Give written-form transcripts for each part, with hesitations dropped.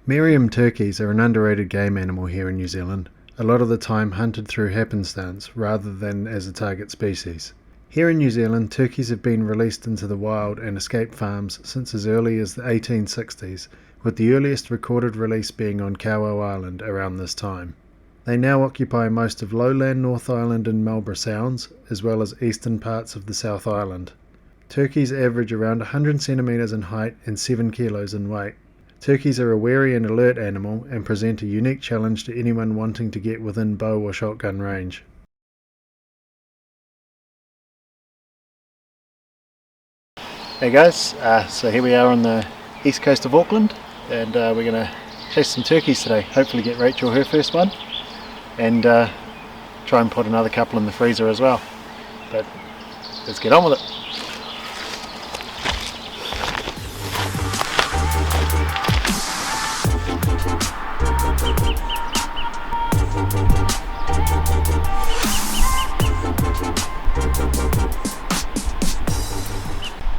Merriam turkeys are an underrated game animal here in New Zealand, a lot of the time hunted through happenstance rather than as a target species. Here in New Zealand, turkeys have been released into the wild and escape farms since as early as the 1860s, with the earliest recorded release being on Kowau Island around this time. They now occupy most of lowland North Island and Marlborough Sounds, as well as eastern parts of the South Island. Turkeys average around 100 centimetres in height and 7 kilos in weight. Turkeys are a wary and alert animal and present a unique challenge to anyone wanting to get within bow or shotgun range. Hey guys, so here we are on the east coast of Auckland, and we're going to chase some turkeys today. Hopefully get Rachel her first one, and try and put another couple in the freezer as well. But let's get on with it.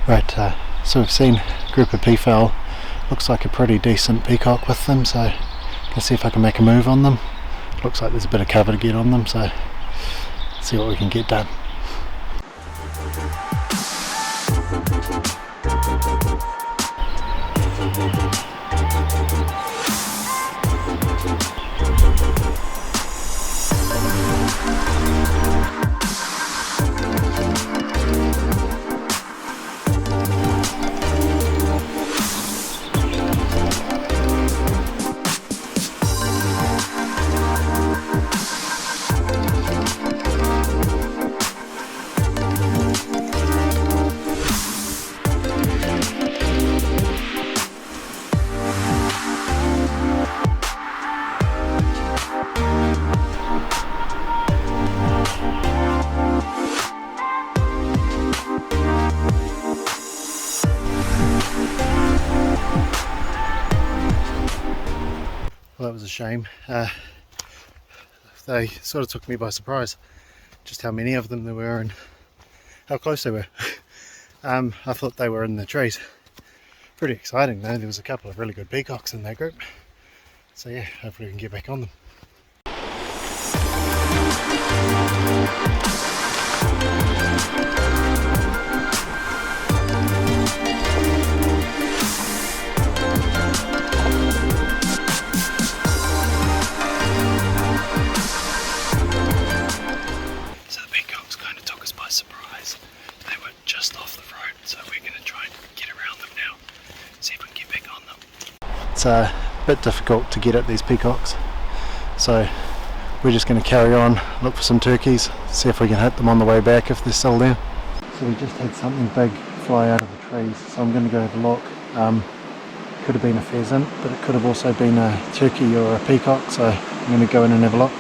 Right, so we've seen a group of peafowl. Looks like a pretty decent peacock with them, so I can see if I can make a move on them. Looks like there's a bit of cover to get on them, so let's see what we can get done. Well, that was a shame. They sort of took me by surprise, just how many of them there were and how close they were. I thought they were in the trees. Pretty exciting though, there was a couple of really good peacocks in that group. So yeah, hopefully we can get back on them. Surprise. They were just off the road, so we're going to try and get around them now, see if we can get back on them. It's a bit difficult to get at these peacocks, so we're just going to carry on, look for some turkeys, see if we can hit them on the way back if they're still there. So we just had something big fly out of the trees, so I'm going to go have a look. Could have been a pheasant, but it could have also been a turkey or a peacock, so I'm going to go in and have a look.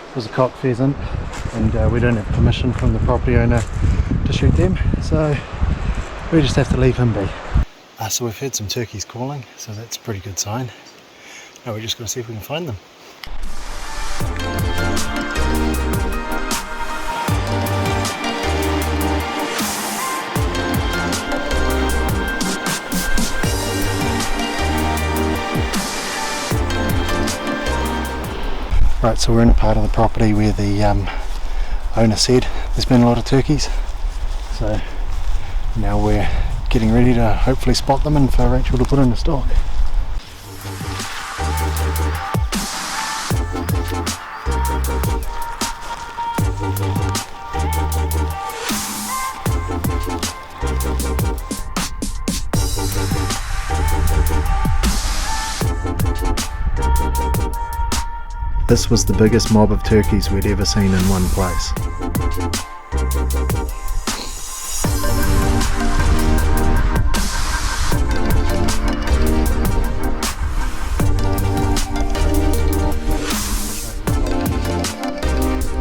It was a cock pheasant, and we don't have permission from the property owner to shoot them, so we just have to leave him be. So we've heard some turkeys calling, so that's a pretty good sign. Now we're just going to see if we can find them. Right, so we're in a part of the property where the owner said there's been a lot of turkeys, so now we're getting ready to hopefully spot them and for Rachel to put in a stalk. This was the biggest mob of turkeys we'd ever seen in one place.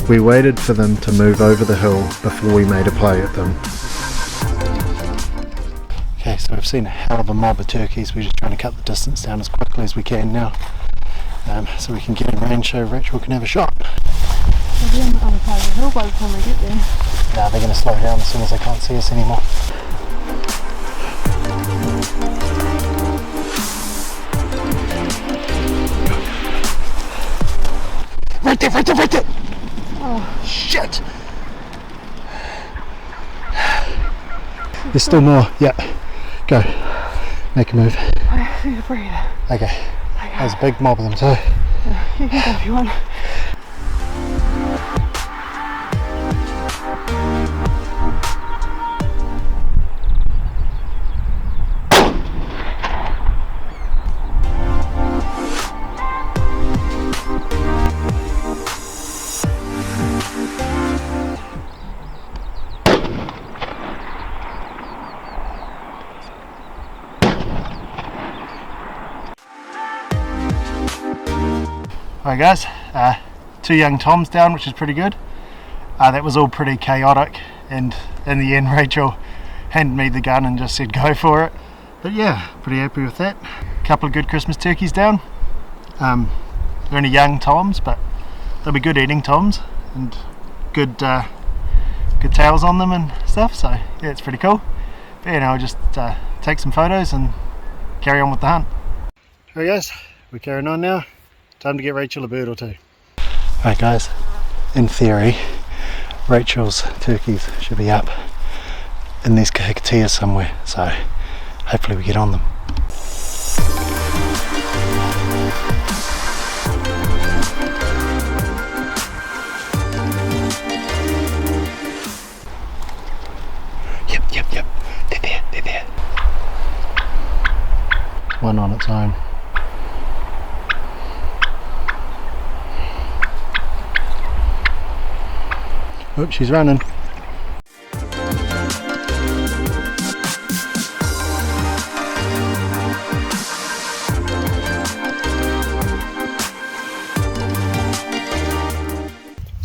We waited for them to move over the hill before we made a play at them. Okay, so we've seen a hell of a mob of turkeys. We're just trying to cut the distance down as quickly as we can now, so we can get in range so Rachel can have a shot. be on the other side of the hill by the time I get there. Nah, they're going to slow down as soon as they can't see us anymore. Right there, right there, right there! Oh, shit! There's still more. Yeah. Go. Make a move. I need to breathe. Okay. There's a big mob of them too. Yeah, you can go if you want. Alright guys, 2 young toms down, which is pretty good. That was all pretty chaotic, and in the end Rachel handed me the gun and just said go for it. But yeah, pretty happy with that. Couple of good Christmas turkeys down. They're only young toms, but they'll be good eating toms, and good tails on them and stuff, so yeah, it's pretty cool. But you know, I'll just take some photos and carry on with the hunt. Alright guys, we're carrying on now. Time to get Rachel a bird or two. Alright guys, in theory, Rachel's turkeys should be up in these cockatias somewhere, so hopefully we get on them. Yep, they're there. One on its own. Oops, she's running. So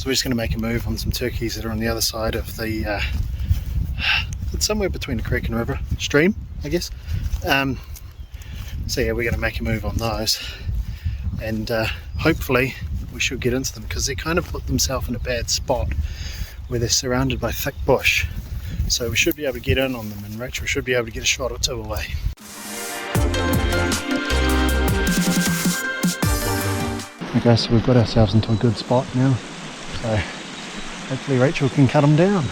we're just going to make a move on some turkeys that are on the other side of the, it's somewhere between a creek and a river, stream, I guess. So yeah, we're going to make a move on those, and hopefully we should get into them, because they kind of put themselves in a bad spot where they're surrounded by thick bush, so we should be able to get in on them, and Rachel should be able to get a shot or two away. Okay, so we've got ourselves into a good spot now, so hopefully Rachel can cut them down.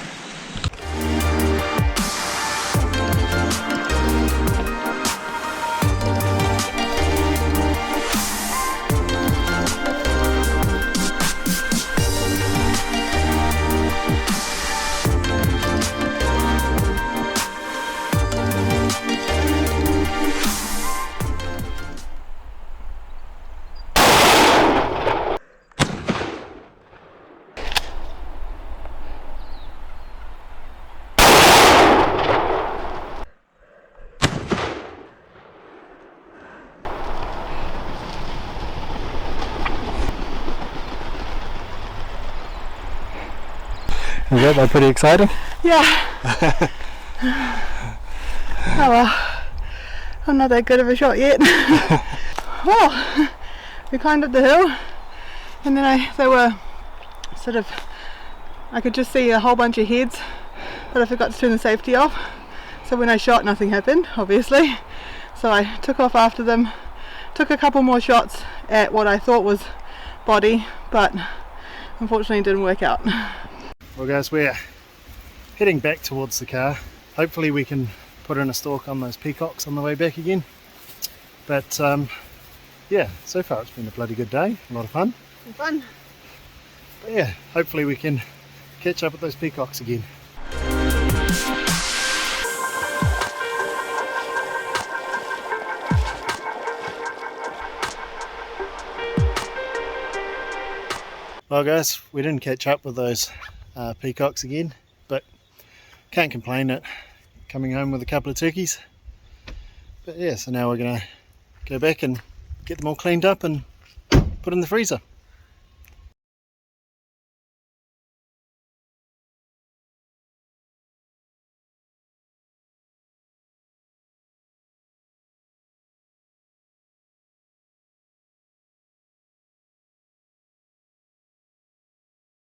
Is that pretty exciting? Yeah. Oh well, I'm not that good of a shot yet. Well, we climbed up the hill, and then they were sort of, I could just see a whole bunch of heads, but I forgot to turn the safety off. So when I shot, nothing happened, obviously. So I took off after them, took a couple more shots at what I thought was body, but unfortunately it didn't work out. Well guys, we're heading back towards the car. Hopefully we can put in a stalk on those peacocks on the way back again. But yeah, so far it's been a bloody good day, a lot of fun. Fun. But yeah, hopefully we can catch up with those peacocks again. Well guys, we didn't catch up with those peacocks again, but can't complain at coming home with a couple of turkeys. But yeah, so now we're going to go back and get them all cleaned up and put in the freezer.